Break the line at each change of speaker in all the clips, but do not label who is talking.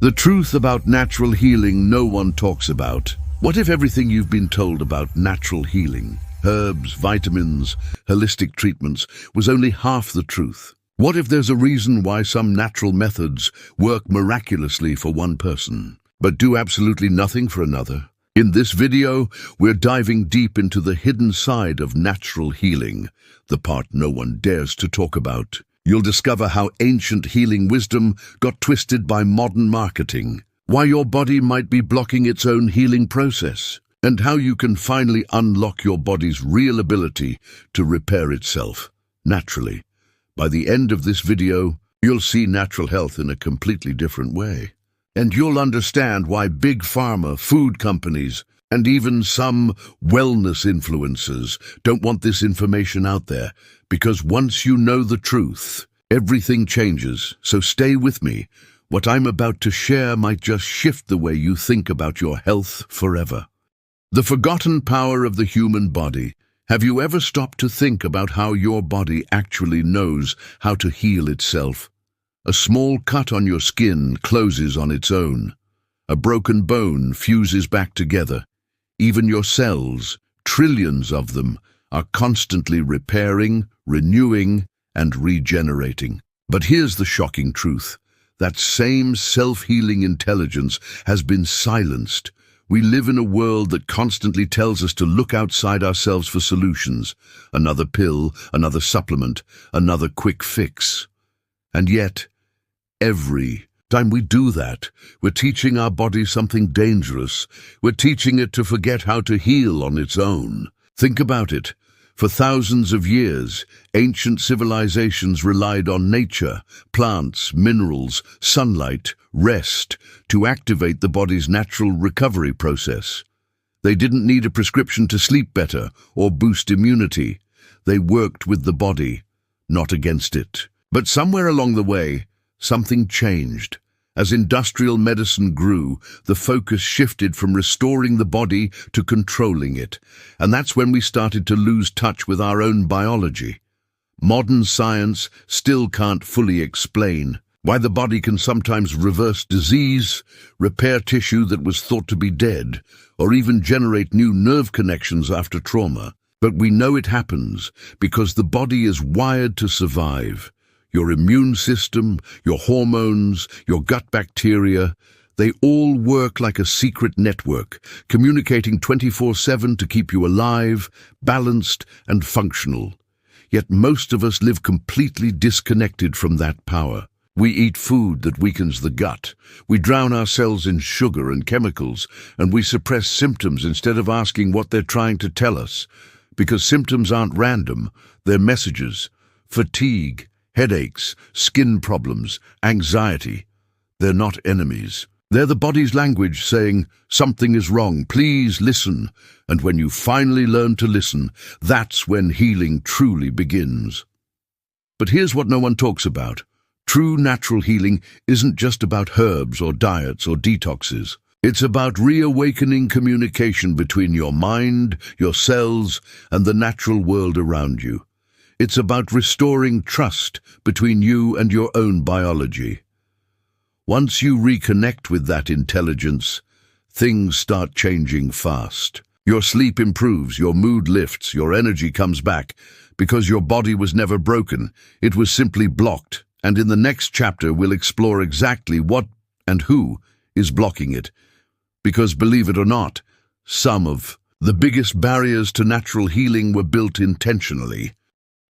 The truth about natural healing no one talks about. What if everything you've been told about natural healing, herbs, vitamins, holistic treatments, was only half the truth? What if there's a reason why some natural methods work miraculously for one person, but do absolutely nothing for another? In this video, we're diving deep into the hidden side of natural healing, the part no one dares to talk about. You'll discover how ancient healing wisdom got twisted by modern marketing, why your body might be blocking its own healing process, and how you can finally unlock your body's real ability to repair itself naturally. By the end of this video, you'll see natural health in a completely different way. And you'll understand why Big Pharma, food companies, and even some wellness influencers don't want this information out there, because once you know the truth, everything changes. So stay with me. What I'm about to share might just shift the way you think about your health forever. The forgotten power of the human body. Have you ever stopped to think about how your body actually knows how to heal itself? A small cut on your skin closes on its own. A broken bone fuses back together. Even your cells, trillions of them, are constantly repairing, renewing, and regenerating. But here's the shocking truth. That same self-healing intelligence has been silenced. We live in a world that constantly tells us to look outside ourselves for solutions. Another pill, another supplement, another quick fix. And yet, every time we do that, we're teaching our body something dangerous. We're teaching it to forget how to heal on its own. Think about it. For thousands of years, ancient civilizations relied on nature, plants, minerals, sunlight, rest, to activate the body's natural recovery process. They didn't need a prescription to sleep better or boost immunity. They worked with the body, not against it. But somewhere along the way, something changed. As industrial medicine grew, the focus shifted from restoring the body to controlling it. And that's when we started to lose touch with our own biology. Modern science still can't fully explain why the body can sometimes reverse disease, repair tissue that was thought to be dead, or even generate new nerve connections after trauma. But we know it happens because the body is wired to survive. Your immune system, your hormones, your gut bacteria, they all work like a secret network, communicating 24/7 to keep you alive, balanced, and functional. Yet most of us live completely disconnected from that power. We eat food that weakens the gut. We drown ourselves in sugar and chemicals, and we suppress symptoms instead of asking what they're trying to tell us. Because symptoms aren't random, they're messages. Fatigue, headaches, skin problems, anxiety. They're not enemies. They're the body's language saying, something is wrong, please listen. And when you finally learn to listen, that's when healing truly begins. But here's what no one talks about. True natural healing isn't just about herbs or diets or detoxes. It's about reawakening communication between your mind, your cells, and the natural world around you. It's about restoring trust between you and your own biology. Once you reconnect with that intelligence, things start changing fast. Your sleep improves, your mood lifts, your energy comes back, because your body was never broken. It was simply blocked. And in the next chapter, we'll explore exactly what and who is blocking it. Because believe it or not, some of the biggest barriers to natural healing were built intentionally.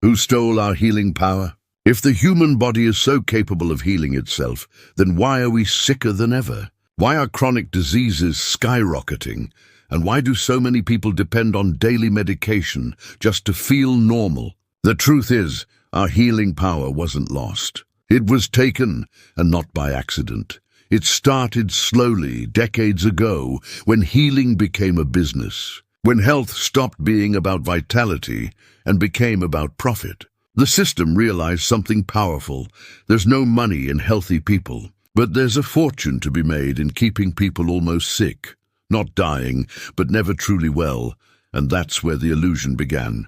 Who stole our healing power? If the human body is so capable of healing itself, then why are we sicker than ever? Why are chronic diseases skyrocketing? And why do so many people depend on daily medication just to feel normal? The truth is, our healing power wasn't lost. It was taken, and not by accident. It started slowly, decades ago, when healing became a business. When health stopped being about vitality and became about profit. The system realized something powerful. There's no money in healthy people, but there's a fortune to be made in keeping people almost sick, not dying, but never truly well, and that's where the illusion began.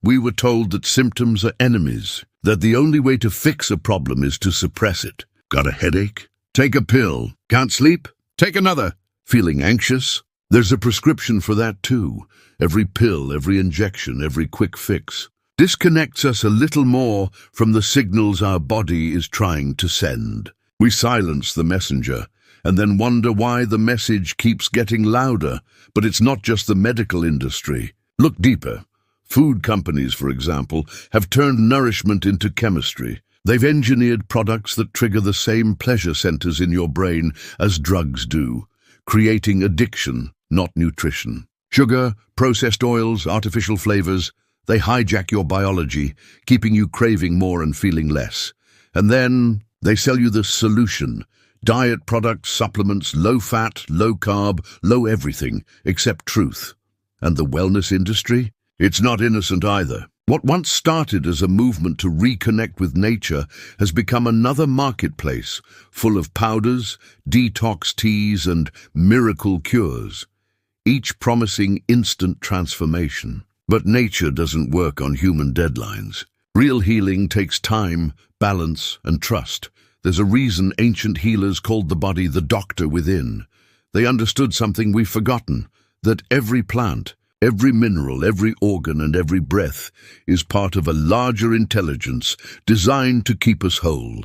We were told that symptoms are enemies, that the only way to fix a problem is to suppress it. Got a headache? Take a pill. Can't sleep? Take another. Feeling anxious? There's a prescription for that too. Every pill, every injection, every quick fix disconnects us a little more from the signals our body is trying to send. We silence the messenger and then wonder why the message keeps getting louder. But it's not just the medical industry. Look deeper. Food companies, for example, have turned nourishment into chemistry. They've engineered products that trigger the same pleasure centers in your brain as drugs do, creating addiction, not nutrition. Sugar, processed oils, artificial flavors, they hijack your biology, keeping you craving more and feeling less. And then they sell you the solution. Diet products, supplements, low fat, low carb, low everything, except truth. And the wellness industry? It's not innocent either. What once started as a movement to reconnect with nature has become another marketplace, full of powders, detox teas, and miracle cures, each promising instant transformation. But nature doesn't work on human deadlines. Real healing takes time, balance, and trust. There's a reason ancient healers called the body the doctor within. They understood something we've forgotten, that every plant, every mineral, every organ, and every breath is part of a larger intelligence designed to keep us whole.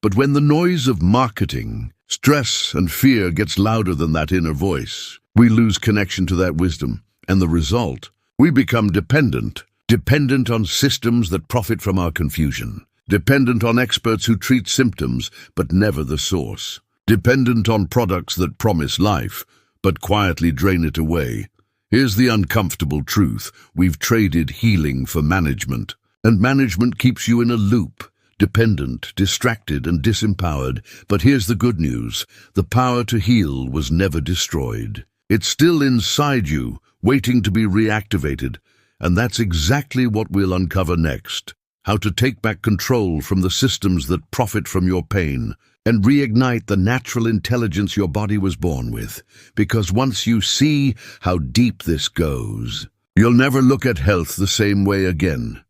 But when the noise of marketing, stress, and fear gets louder than that inner voice, we lose connection to that wisdom. And the result? We become dependent on systems that profit from our confusion. Dependent on experts who treat symptoms, but never the source. Dependent on products that promise life, but quietly drain it away. Here's the uncomfortable truth. We've traded healing for management. And management keeps you in a loop, dependent, distracted, and disempowered. But here's the good news. The power to heal was never destroyed. It's still inside you, waiting to be reactivated. And that's exactly what we'll uncover next. How to take back control from the systems that profit from your pain and reignite the natural intelligence your body was born with. Because once you see how deep this goes, you'll never look at health the same way again.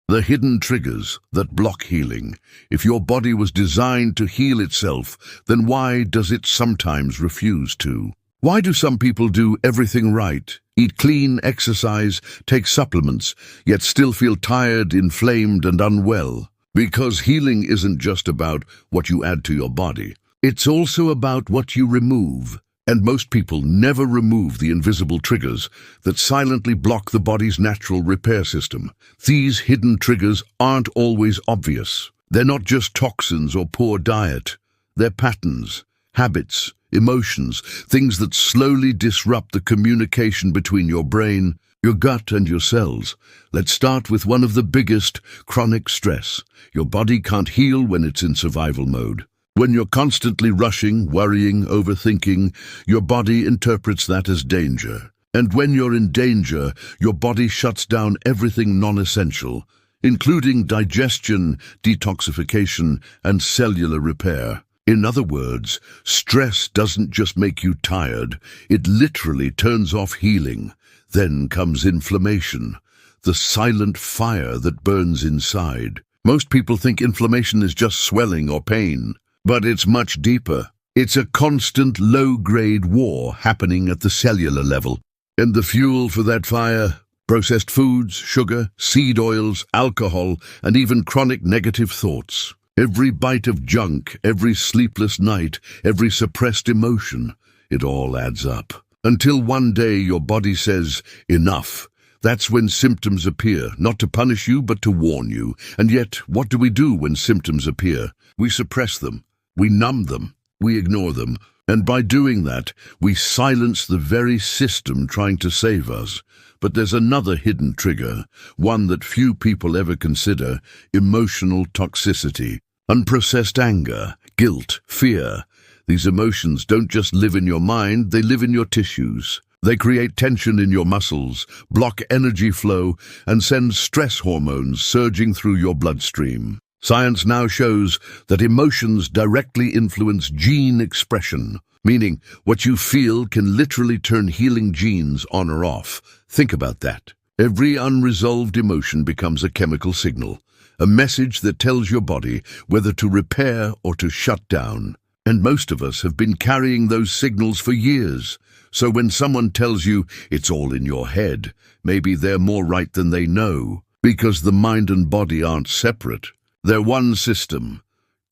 The hidden triggers that block healing. If your body was designed to heal itself, then why does it sometimes refuse to? Why do some people do everything right, eat clean, exercise, take supplements, yet still feel tired, inflamed, and unwell? Because healing isn't just about what you add to your body. It's also about what you remove. And most people never remove the invisible triggers that silently block the body's natural repair system. These hidden triggers aren't always obvious. They're not just toxins or poor diet. They're patterns, habits, emotions, things that slowly disrupt the communication between your brain, your gut, and your cells. Let's start with one of the biggest: chronic stress. Your body can't heal when it's in survival mode. When you're constantly rushing, worrying, overthinking, your body interprets that as danger. And when you're in danger, your body shuts down everything non-essential, including digestion, detoxification, and cellular repair. In other words, stress doesn't just make you tired, it literally turns off healing. Then comes inflammation, the silent fire that burns inside. Most people think inflammation is just swelling or pain, but it's much deeper. It's a constant low-grade war happening at the cellular level. And the fuel for that fire? Processed foods, sugar, seed oils, alcohol, and even chronic negative thoughts. Every bite of junk, every sleepless night, every suppressed emotion, it all adds up. Until one day your body says, enough. That's when symptoms appear, not to punish you, but to warn you. And yet, what do we do when symptoms appear? We suppress them, we numb them, we ignore them. And by doing that, we silence the very system trying to save us. But there's another hidden trigger, one that few people ever consider: emotional toxicity. Unprocessed anger, guilt, fear. These emotions don't just live in your mind, they live in your tissues. They create tension in your muscles, block energy flow, and send stress hormones surging through your bloodstream. Science now shows that emotions directly influence gene expression, meaning what you feel can literally turn healing genes on or off. Think about that. Every unresolved emotion becomes a chemical signal, a message that tells your body whether to repair or to shut down. And most of us have been carrying those signals for years. So when someone tells you it's all in your head, maybe they're more right than they know, because the mind and body aren't separate. They're one system,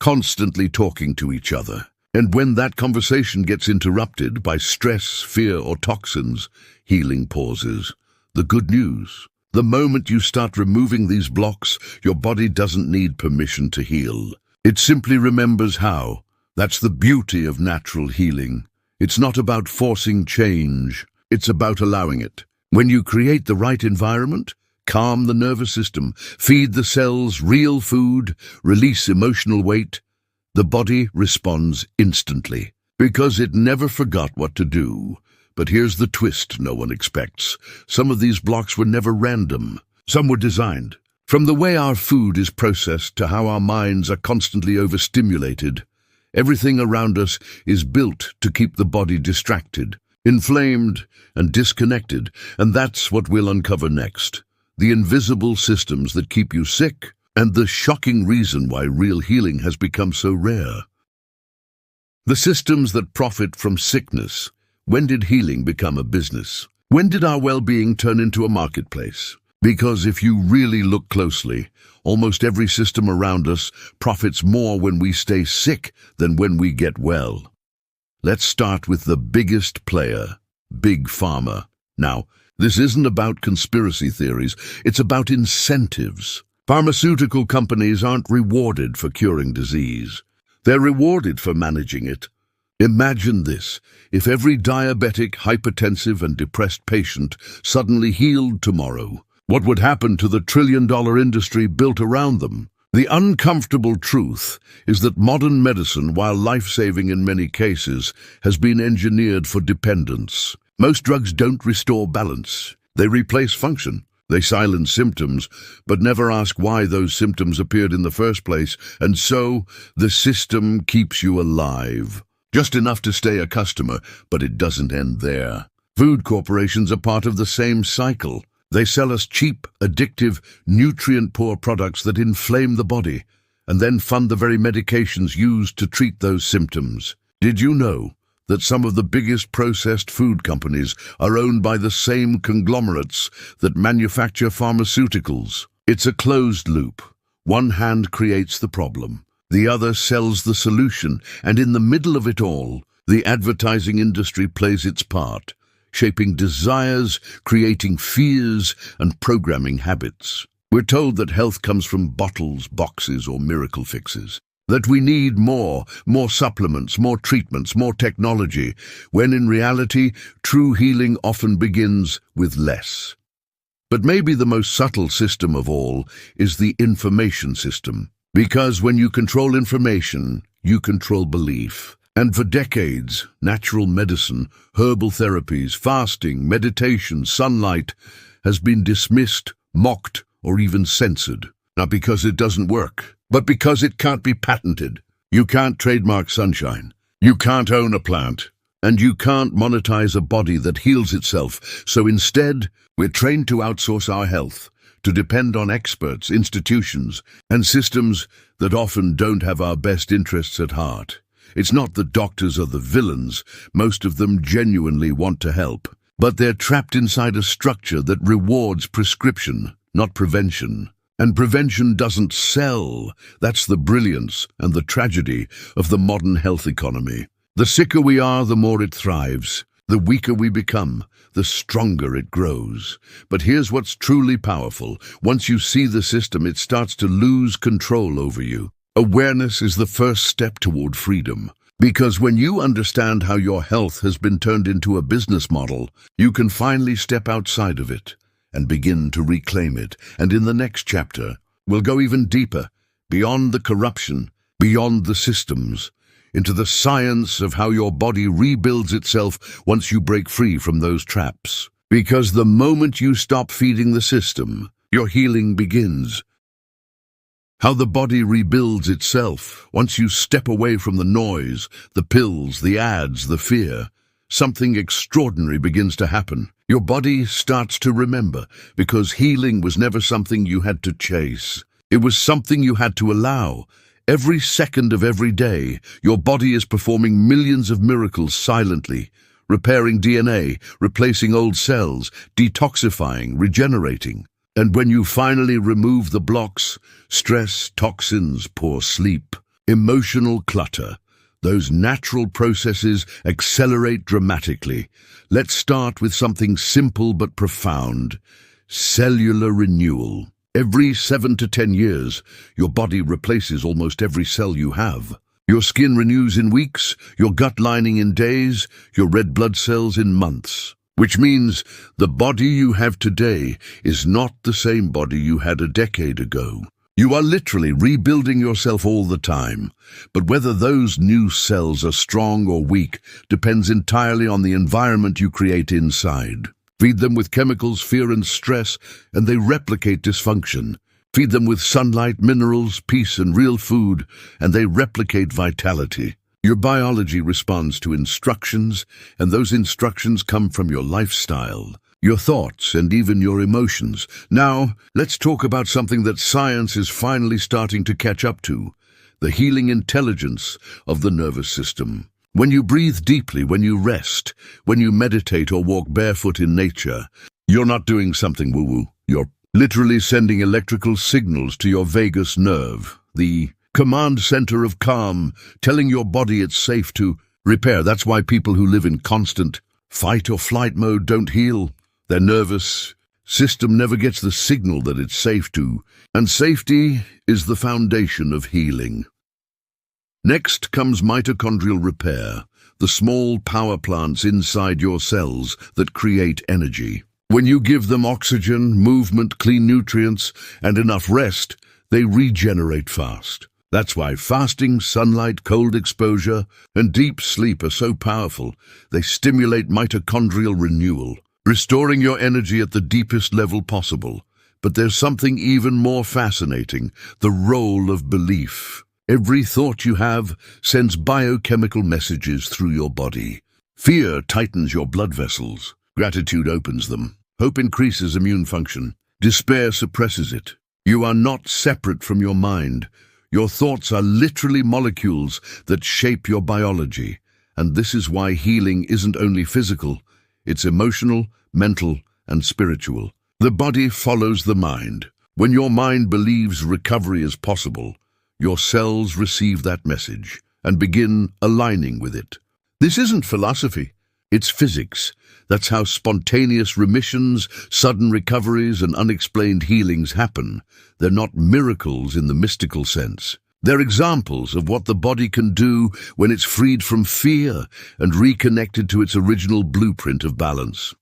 constantly talking to each other. And when that conversation gets interrupted by stress, fear, or toxins, healing pauses. The good news: the moment you start removing these blocks, your body doesn't need permission to heal. It simply remembers how. That's the beauty of natural healing. It's not about forcing change, it's about allowing it. When you create the right environment, calm the nervous system, feed the cells real food, release emotional weight, the body responds instantly, because it never forgot what to do. But here's the twist no one expects. Some of these blocks were never random. Some were designed. From the way our food is processed to how our minds are constantly overstimulated, everything around us is built to keep the body distracted, inflamed, and disconnected, and that's what we'll uncover next. The invisible systems that keep you sick, and the shocking reason why real healing has become so rare. The systems that profit from sickness. When did healing become a business? When did our well-being turn into a marketplace? Because if you really look closely, almost every system around us profits more when we stay sick than when we get well. Let's start with the biggest player, Big Pharma. Now, this isn't about conspiracy theories, it's about incentives. Pharmaceutical companies aren't rewarded for curing disease. They're rewarded for managing it. Imagine this: if every diabetic, hypertensive, and depressed patient suddenly healed tomorrow, what would happen to the trillion-dollar industry built around them? The uncomfortable truth is that modern medicine, while life-saving in many cases, has been engineered for dependence. Most drugs don't restore balance. They replace function. They silence symptoms, but never ask why those symptoms appeared in the first place, and so the system keeps you alive. Just enough to stay a customer, but it doesn't end there. Food corporations are part of the same cycle. They sell us cheap, addictive, nutrient-poor products that inflame the body, and then fund the very medications used to treat those symptoms. Did you know that some of the biggest processed food companies are owned by the same conglomerates that manufacture pharmaceuticals? It's a closed loop. One hand creates the problem, the other sells the solution, and in the middle of it all, the advertising industry plays its part, shaping desires, creating fears, and programming habits. We're told that health comes from bottles, boxes, or miracle fixes. That we need more supplements, more treatments, more technology, when in reality, true healing often begins with less. But maybe the most subtle system of all is the information system. Because when you control information, you control belief. And for decades, natural medicine, herbal therapies, fasting, meditation, sunlight has been dismissed, mocked, or even censored. Not because it doesn't work, but because it can't be patented. You can't trademark sunshine. You can't own a plant. And you can't monetize a body that heals itself. So instead, we're trained to outsource our health, to depend on experts, institutions, and systems that often don't have our best interests at heart. It's not that doctors are the villains. Most of them genuinely want to help. But they're trapped inside a structure that rewards prescription, not prevention. And prevention doesn't sell. That's the brilliance and the tragedy of the modern health economy. The sicker we are, the more it thrives. The weaker we become, the stronger it grows. But here's what's truly powerful. Once you see the system, it starts to lose control over you. Awareness is the first step toward freedom. Because when you understand how your health has been turned into a business model, you can finally step outside of it and begin to reclaim it. And in the next chapter, we'll go even deeper, beyond the corruption, beyond the systems, into the science of how your body rebuilds itself once you break free from those traps. Because the moment you stop feeding the system, your healing begins. How the body rebuilds itself once you step away from the noise, the pills, the ads, the fear. Something extraordinary begins to happen. Your body starts to remember, because healing was never something you had to chase. It was something you had to allow. Every second of every day, your body is performing millions of miracles silently, repairing DNA, replacing old cells, detoxifying, regenerating. And when you finally remove the blocks, stress, toxins, poor sleep, emotional clutter, those natural processes accelerate dramatically. Let's start with something simple but profound: cellular renewal. Every 7 to 10 years, your body replaces almost every cell you have. Your skin renews in weeks, your gut lining in days, your red blood cells in months. Which means the body you have today is not the same body you had a decade ago. You are literally rebuilding yourself all the time. But whether those new cells are strong or weak depends entirely on the environment you create inside. Feed them with chemicals, fear and stress, and they replicate dysfunction. Feed them with sunlight, minerals, peace and real food, and they replicate vitality. Your biology responds to instructions, and those instructions come from your lifestyle, your thoughts, and even your emotions. Now, let's talk about something that science is finally starting to catch up to: the healing intelligence of the nervous system. When you breathe deeply, when you rest, when you meditate or walk barefoot in nature, you're not doing something woo-woo. You're literally sending electrical signals to your vagus nerve, the command center of calm, telling your body it's safe to repair. That's why people who live in constant fight or flight mode don't heal. Their nervous system never gets the signal that it's safe to, and safety is the foundation of healing. Next comes mitochondrial repair, the small power plants inside your cells that create energy. When you give them oxygen, movement, clean nutrients, and enough rest, they regenerate fast. That's why fasting, sunlight, cold exposure, and deep sleep are so powerful. They stimulate mitochondrial renewal, restoring your energy at the deepest level possible. But there's something even more fascinating: the role of belief. Every thought you have sends biochemical messages through your body. Fear tightens your blood vessels. Gratitude opens them. Hope increases immune function. Despair suppresses it. You are not separate from your mind. Your thoughts are literally molecules that shape your biology. And this is why healing isn't only physical, it's emotional, mental, and spiritual. The body follows the mind. When your mind believes recovery is possible, your cells receive that message and begin aligning with it. This isn't philosophy, it's physics. That's how spontaneous remissions, sudden recoveries, and unexplained healings happen. They're not miracles in the mystical sense. They're examples of what the body can do when it's freed from fear and reconnected to its original blueprint of balance.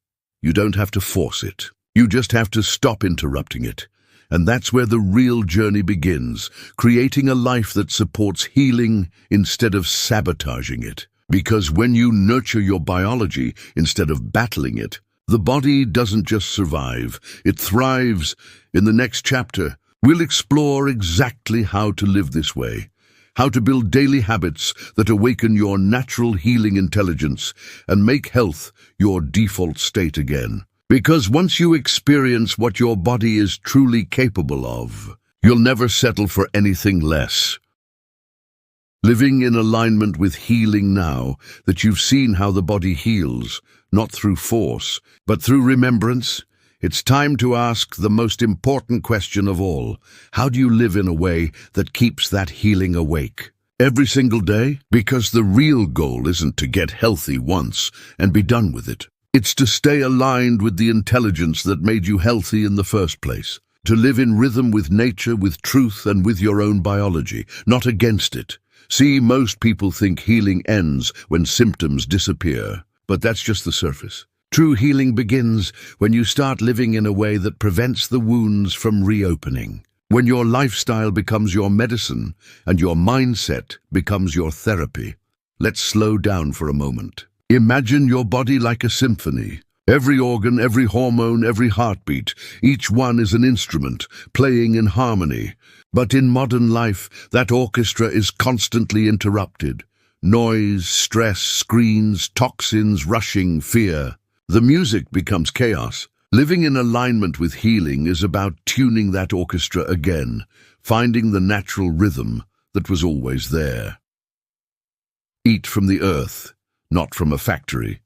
You don't have to force it. You just have to stop interrupting it. And that's where the real journey begins, creating a life that supports healing instead of sabotaging it. Because when you nurture your biology instead of battling it, the body doesn't just survive, it thrives. In the next chapter, we'll explore exactly how to live this way, how to build daily habits that awaken your natural healing intelligence and make health your default state again. Because once you experience what your body is truly capable of, you'll never settle for anything less. Living in alignment with healing now that you've seen how the body heals, not through force, but through remembrance, it's time to ask the most important question of all. How do you live in a way that keeps that healing awake? Every single day? Because the real goal isn't to get healthy once and be done with it. It's to stay aligned with the intelligence that made you healthy in the first place. To live in rhythm with nature, with truth, and with your own biology, not against it. See, most people think healing ends when symptoms disappear, but that's just the surface. True healing begins when you start living in a way that prevents the wounds from reopening. When your lifestyle becomes your medicine and your mindset becomes your therapy. Let's slow down for a moment. Imagine your body like a symphony. Every organ, every hormone, every heartbeat, each one is an instrument, playing in harmony. But in modern life, that orchestra is constantly interrupted. Noise, stress, screens, toxins, rushing, fear. The music becomes chaos, Living in alignment with healing is about tuning that orchestra again, finding the natural rhythm that was always there. Eat from the earth, not from a factory.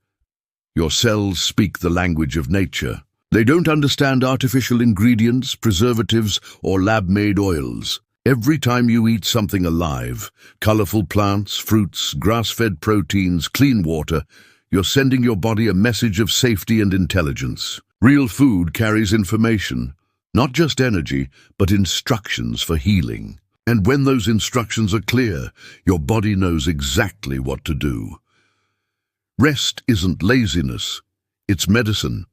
Your cells speak the language of nature. They don't understand artificial ingredients, preservatives, or lab-made oils. Every time you eat something alive, colorful plants, fruits, grass-fed proteins, clean water, you're sending your body a message of safety and intelligence. Real food carries information, not just energy, but instructions for healing. And when those instructions are clear, your body knows exactly what to do. Rest isn't laziness, it's medicine.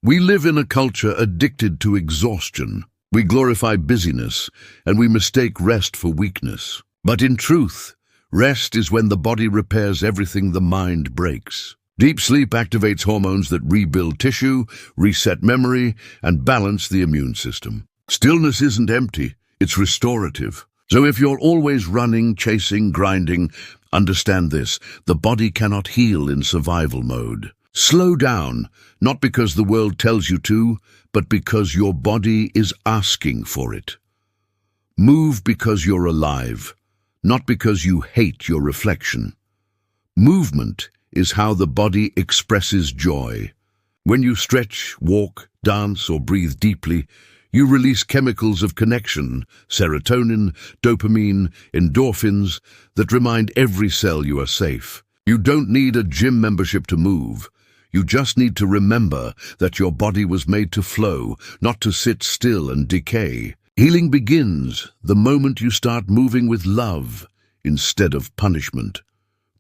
We live in a culture addicted to exhaustion. We glorify busyness, and we mistake rest for weakness. But in truth, rest is when the body repairs everything the mind breaks. Deep sleep activates hormones that rebuild tissue, reset memory, and balance the immune system. Stillness isn't empty, it's restorative. So if you're always running, chasing, grinding, understand this: the body cannot heal in survival mode. Slow down, not because the world tells you to, but because your body is asking for it. Move because you're alive, not because you hate your reflection. Movement is how the body expresses joy. When you stretch, walk, dance, or breathe deeply, you release chemicals of connection, serotonin, dopamine, endorphins, that remind every cell you are safe. You don't need a gym membership to move. You just need to remember that your body was made to flow, not to sit still and decay. Healing begins the moment you start moving with love instead of punishment.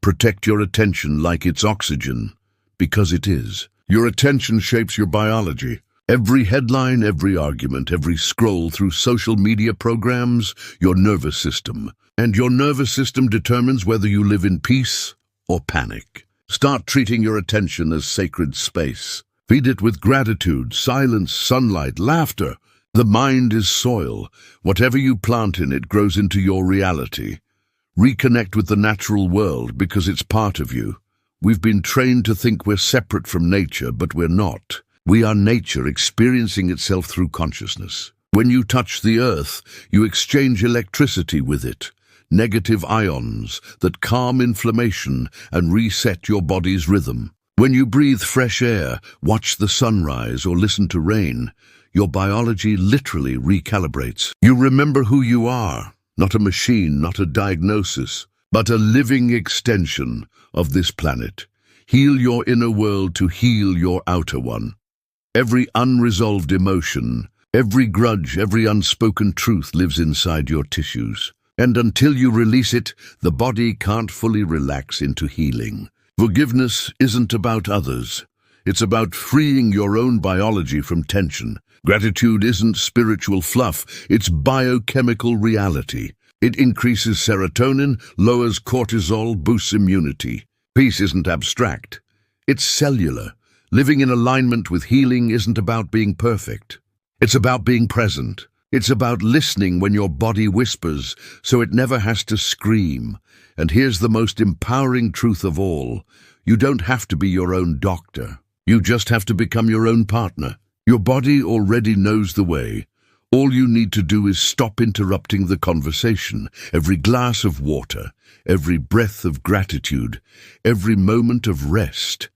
Protect your attention like it's oxygen, because it is. Your attention shapes your biology. Every headline, every argument, every scroll through social media programs, your nervous system. And your nervous system determines whether you live in peace or panic. Start treating your attention as sacred space. Feed it with gratitude, silence, sunlight, laughter. The mind is soil. Whatever you plant in it grows into your reality. Reconnect with the natural world because it's part of you. We've been trained to think we're separate from nature, but we're not. We are nature experiencing itself through consciousness. When you touch the earth, you exchange electricity with it. Negative ions that calm inflammation and reset your body's rhythm. When you breathe fresh air, watch the sunrise, or listen to rain, your biology literally recalibrates. You remember who you are, not a machine, not a diagnosis, but a living extension of this planet. Heal your inner world to heal your outer one. Every unresolved emotion, every grudge, every unspoken truth lives inside your tissues. And until you release it, the body can't fully relax into healing. Forgiveness isn't about others. It's about freeing your own biology from tension. Gratitude isn't spiritual fluff. It's biochemical reality. It increases serotonin, lowers cortisol, boosts immunity. Peace isn't abstract. It's cellular. Living in alignment with healing isn't about being perfect. It's about being present. It's about listening when your body whispers, so it never has to scream. And here's the most empowering truth of all. You don't have to be your own doctor. You just have to become your own partner. Your body already knows the way. All you need to do is stop interrupting the conversation. Every glass of water, every breath of gratitude, every moment of rest,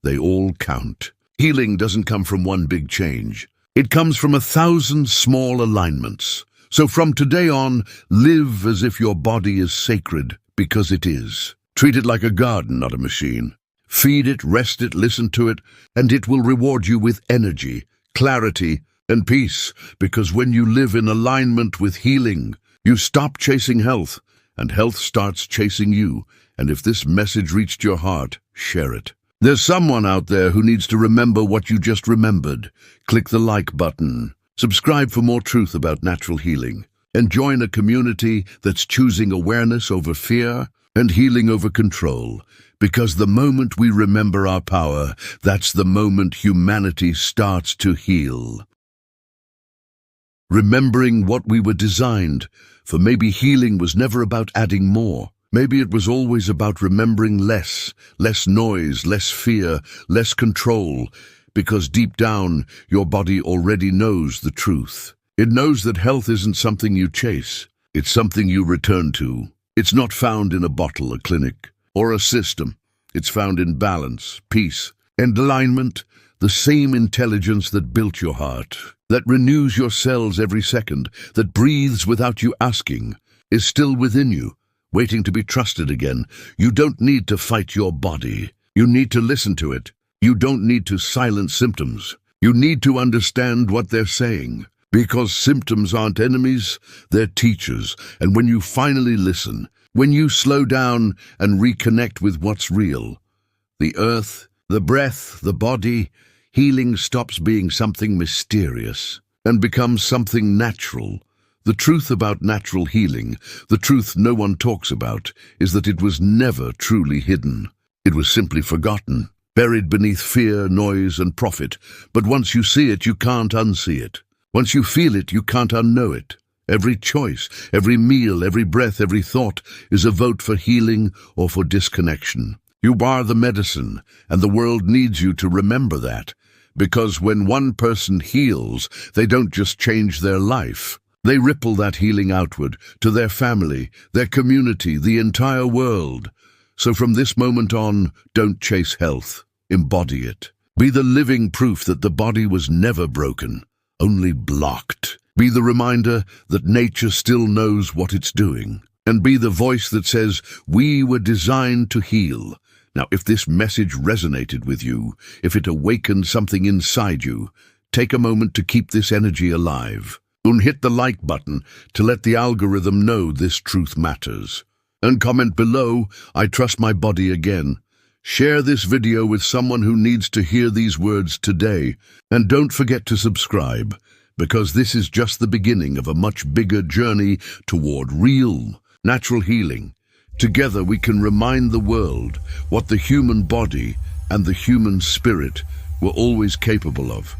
they all count. Healing doesn't come from one big change. It comes from 1,000 small alignments. So from today on, live as if your body is sacred, because it is. Treat it like a garden, not a machine. Feed it, rest it, listen to it, and it will reward you with energy, clarity, and peace, because when you live in alignment with healing, you stop chasing health, and health starts chasing you. And if this message reached your heart, share it. There's someone out there who needs to remember what you just remembered. Click the like button. Subscribe for more truth about natural healing. And join a community that's choosing awareness over fear and healing over control. Because the moment we remember our power, that's the moment humanity starts to heal. Remembering what we were designed for. Maybe healing was never about adding more. Maybe it was always about remembering less noise, less fear, less control. because deep down, your body already knows the truth. It knows that health isn't something you chase. It's something you return to. It's not found in a bottle, a clinic, or a system. It's found in balance, peace, and alignment, the same intelligence that built your heart, that renews your cells every second, that breathes without you asking, is still within you, waiting to be trusted again. You don't need to fight your body. You need to listen to it. You don't need to silence symptoms. You need to understand what they're saying. Because symptoms aren't enemies, they're teachers. And when you finally listen, when you slow down and reconnect with what's real, the earth, the breath, the body, healing stops being something mysterious and becomes something natural. The truth about natural healing, the truth no one talks about, is that it was never truly hidden. It was simply forgotten, buried beneath fear, noise, and profit. But once you see it, you can't unsee it. Once you feel it, you can't unknow it. Every choice, every meal, every breath, every thought is a vote for healing or for disconnection. You are the medicine, and the world needs you to remember that. Because when one person heals, they don't just change their life. They ripple that healing outward to their family, their community, the entire world. So from this moment on, don't chase health. Embody it. Be the living proof that the body was never broken, only blocked. Be the reminder that nature still knows what it's doing. And be the voice that says, we were designed to heal. Now, if this message resonated with you, if it awakened something inside you, take a moment to keep this energy alive. And hit the like button to let the algorithm know this truth matters. And comment below, I trust my body again. Share this video with someone who needs to hear these words today. And don't forget to subscribe, because this is just the beginning of a much bigger journey toward real, natural healing. Together we can remind the world what the human body and the human spirit were always capable of.